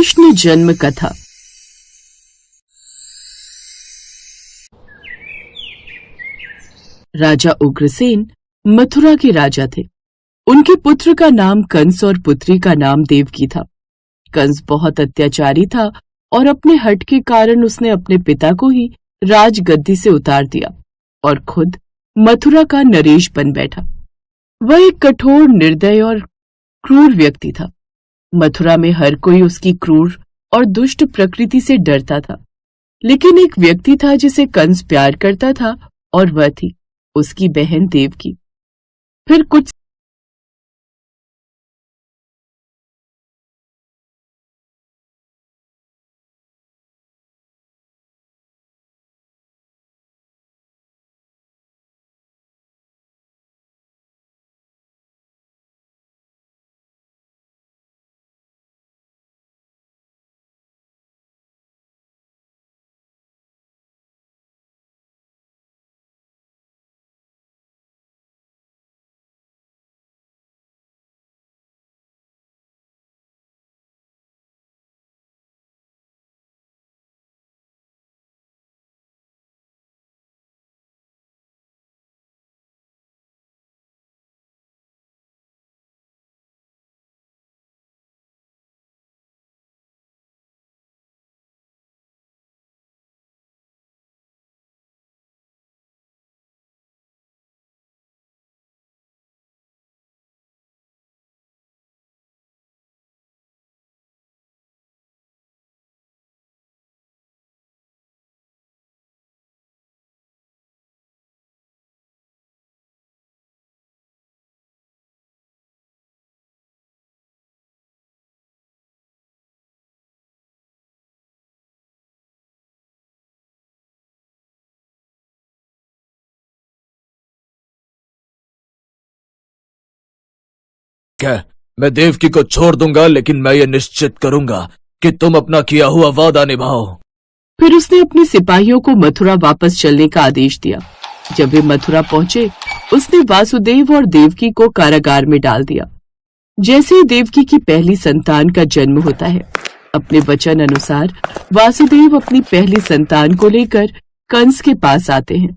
कृष्ण जन्म कथा। राजा उग्रसेन मथुरा के राजा थे। उनके पुत्र का नाम कंस और पुत्री का नाम देवकी था। कंस बहुत अत्याचारी था और अपने हठ के कारण उसने अपने पिता को ही राजगद्दी से उतार दिया और खुद मथुरा का नरेश बन बैठा। वह एक कठोर, निर्दय और क्रूर व्यक्ति था। मथुरा में हर कोई उसकी क्रूर और दुष्ट प्रकृति से डरता था। लेकिन एक व्यक्ति था जिसे कंस प्यार करता था और वह थी उसकी बहन देवकी। फिर कुछ क्या मैं देवकी को छोड़ दूंगा, लेकिन मैं ये निश्चित करूंगा कि तुम अपना किया हुआ वादा निभाओ। फिर उसने अपने सिपाहियों को मथुरा वापस चलने का आदेश दिया। जब वे मथुरा पहुंचे, उसने वासुदेव और देवकी को कारागार में डाल दिया। जैसे ही देवकी की पहली संतान का जन्म होता है, अपने वचन अनुसार वासुदेव अपनी पहली संतान को लेकर कंस के पास आते हैं।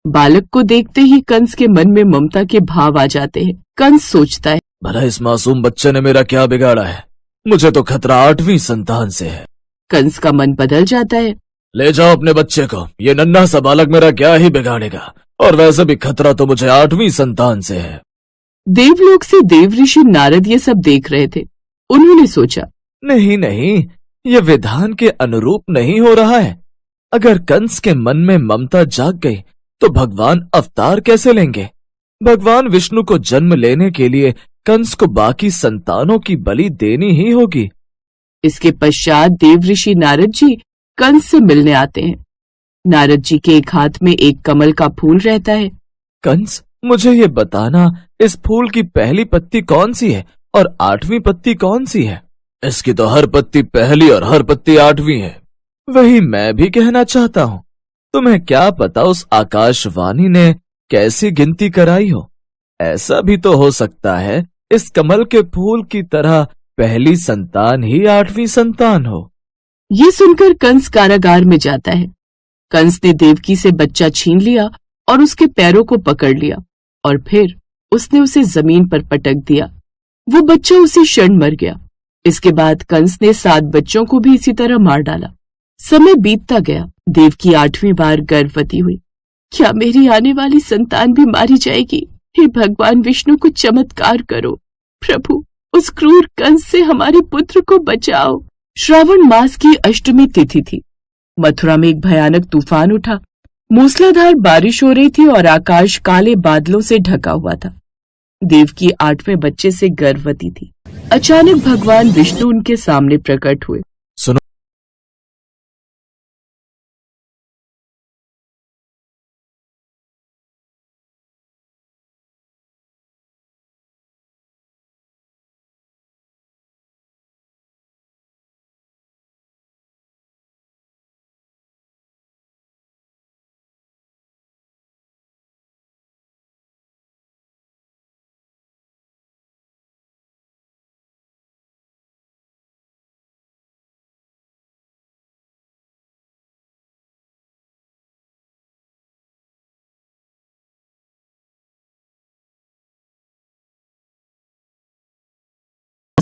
बालक को देखते ही कंस के मन में ममता के भाव आ जाते हैं। कंस सोचता है, भला इस मासूम बच्चे ने मेरा क्या बिगाड़ा है? मुझे तो खतरा 8वीं संतान से है। कंस का मन बदल जाता है। ले जाओ अपने बच्चे को, ये नन्हा सा बालक मेरा क्या ही बिगाड़ेगा, और वैसे भी खतरा तो मुझे 8वीं संतान से है। देवलोक से देव ऋषि नारद ये सब देख रहे थे। उन्होंने सोचा, नहीं नहीं, ये विधान के अनुरूप नहीं हो रहा है। अगर कंस के मन में ममता जाग गई तो भगवान अवतार कैसे लेंगे? भगवान विष्णु को जन्म लेने के लिए कंस को बाकी संतानों की बलि देनी ही होगी। इसके पश्चात देव ऋषि नारद जी कंस से मिलने आते हैं। नारद जी के एक हाथ में एक कमल का फूल रहता है। कंस, मुझे ये बताना, इस फूल की पहली पत्ती कौन सी है और 8वीं पत्ती कौन सी है? इसकी तो हर पत्ती पहली और हर पत्ती 8वीं है। वही मैं भी कहना चाहता हूँ। तुम्हें क्या पता उस आकाशवाणी ने कैसी गिनती कराई हो? ऐसा भी तो हो सकता है इस कमल के फूल की तरह पहली संतान ही 8वीं संतान हो। ये सुनकर कंस कारागार में जाता है। कंस ने देवकी से बच्चा छीन लिया और उसके पैरों को पकड़ लिया और फिर उसने उसे जमीन पर पटक दिया। वो बच्चा उसी क्षण मर गया। इसके बाद कंस ने 7 बच्चों को भी इसी तरह मार डाला। समय बीतता गया। देवकी 8वीं बार गर्भवती हुई। क्या मेरी आने वाली संतान भी मारी जाएगी? हे भगवान विष्णु, कुछ चमत्कार करो। प्रभु, उस क्रूर कंस से हमारे पुत्र को बचाओ। श्रावण मास की अष्टमी तिथि थी। मथुरा में एक भयानक तूफान उठा। मूसलाधार बारिश हो रही थी और आकाश काले बादलों से ढका हुआ था। देवकी 8वें बच्चे से गर्भवती थी। अचानक भगवान विष्णु उनके सामने प्रकट हुए।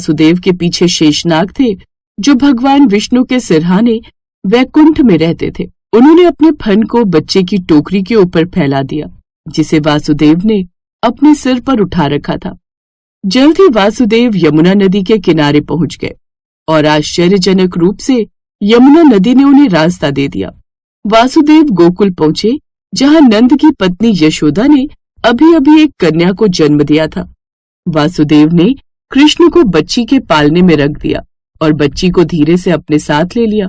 वासुदेव के पीछे शेषनाग थे, जो भगवान विष्णु के सिरहाने वैकुंठ में रहते थे। उन्होंने अपने फन को बच्चे की टोकरी के ऊपर फैला दिया, जिसे वासुदेव ने अपने सिर पर उठा रखा था। जल्द ही वासुदेव यमुना नदी के किनारे पहुंच गए और आश्चर्यजनक रूप से यमुना नदी ने उन्हें रास्ता दे दिया। वासुदेव गोकुल पहुंचे, जहां नंद की पत्नी यशोदा ने अभी अभी एक कन्या को जन्म दिया था। वासुदेव ने कृष्ण को बच्ची के पालने में रख दिया और बच्ची को धीरे से अपने साथ ले लिया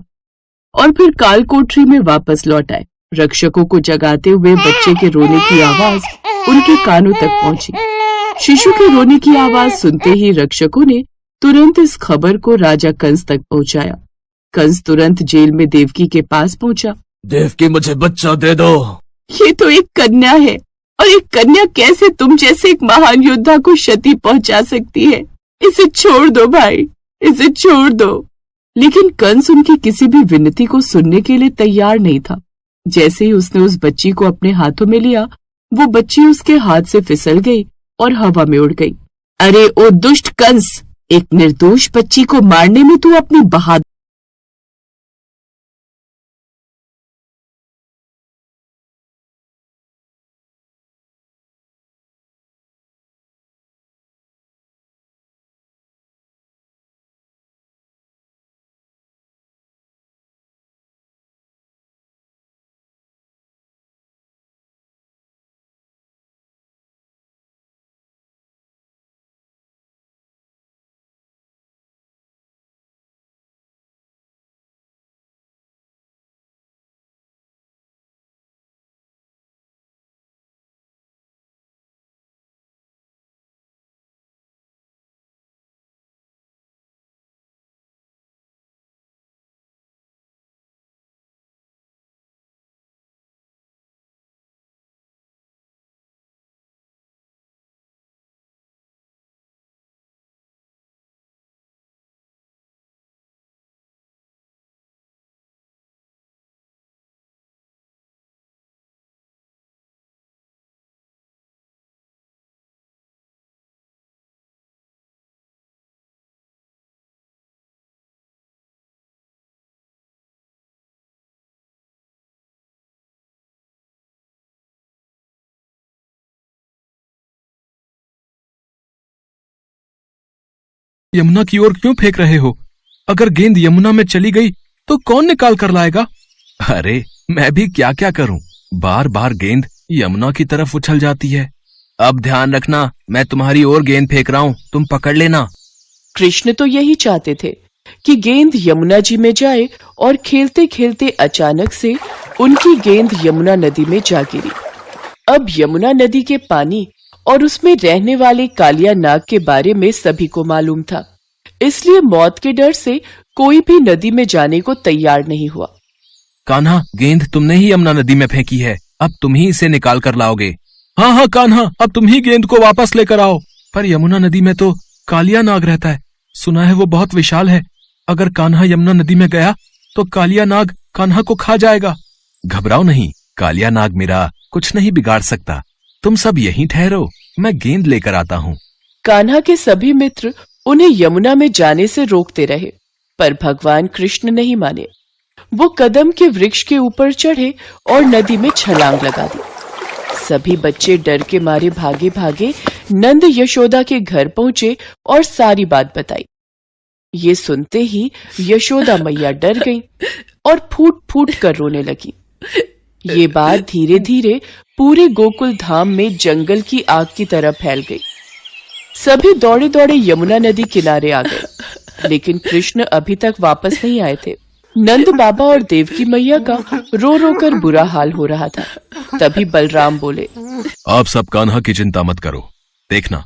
और फिर कालकोठरी में वापस लौट आए। रक्षकों को जगाते हुए बच्चे के रोने की आवाज उनके कानों तक पहुंची। शिशु के रोने की आवाज सुनते ही रक्षकों ने तुरंत इस खबर को राजा कंस तक पहुंचाया। कंस तुरंत जेल में देवकी के पास पहुंचा। देवकी, मुझे बच्चा दे दो। ये तो एक कन्या है, और एक कन्या कैसे तुम जैसे एक महान योद्धा को क्षति पहुंचा सकती है? इसे छोड़ दो भाई, इसे छोड़ दो। लेकिन कंस उनकी किसी भी विनती को सुनने के लिए तैयार नहीं था। जैसे ही उसने उस बच्ची को अपने हाथों में लिया, वो बच्ची उसके हाथ से फिसल गई और हवा में उड़ गई। अरे ओ दुष्ट कंस, एक निर्दोष बच्ची को मारने में तू अपनी बहादुरी यमुना की ओर क्यों फेंक रहे हो? अगर गेंद यमुना में चली गई तो कौन निकाल कर लाएगा? अरे मैं भी क्या क्या करूं, बार बार गेंद यमुना की तरफ उछल जाती है। अब ध्यान रखना, मैं तुम्हारी ओर गेंद फेंक रहा हूं, तुम पकड़ लेना। कृष्ण तो यही चाहते थे कि गेंद यमुना जी में जाए, और खेलते खेलते अचानक से उनकी गेंद यमुना नदी में जा गिरी। अब यमुना नदी के पानी और उसमें रहने वाले कालिया नाग के बारे में सभी को मालूम था, इसलिए मौत के डर से कोई भी नदी में जाने को तैयार नहीं हुआ। कान्हा, गेंद तुमने ही यमुना नदी में फेंकी है, अब तुम ही इसे निकाल कर लाओगे। हाँ हाँ कान्हा, अब तुम ही गेंद को वापस लेकर आओ। पर यमुना नदी में तो कालिया नाग रहता है, सुना है वो बहुत विशाल है। अगर कान्हा यमुना नदी में गया तो कालिया नाग कान्हा को खा जाएगा। घबराओ नहीं, कालिया नाग मेरा कुछ नहीं बिगाड़ सकता। तुम सब यहीं ठहरो, मैं गेंद लेकर आता हूँ। कान्हा के सभी मित्र उन्हें यमुना में जाने से रोकते रहे, पर भगवान कृष्ण नहीं माने। वो कदम के वृक्ष के ऊपर चढ़े और नदी में छलांग लगा दी। सभी बच्चे डर के मारे भागे भागे नंद यशोदा के घर पहुंचे और सारी बात बताई। ये सुनते ही यशोदा मैया डर गईं और फूट फूट कर रोने लगी। ये बात धीरे धीरे पूरे गोकुल धाम में जंगल की आग की तरह फैल गई। सभी दौड़े दौड़े यमुना नदी किनारे आ गए, लेकिन कृष्ण अभी तक वापस नहीं आए थे। नंद बाबा और देवकी मैया का रो रो कर बुरा हाल हो रहा था। तभी बलराम बोले, आप सब कान्हा की चिंता मत करो, देखना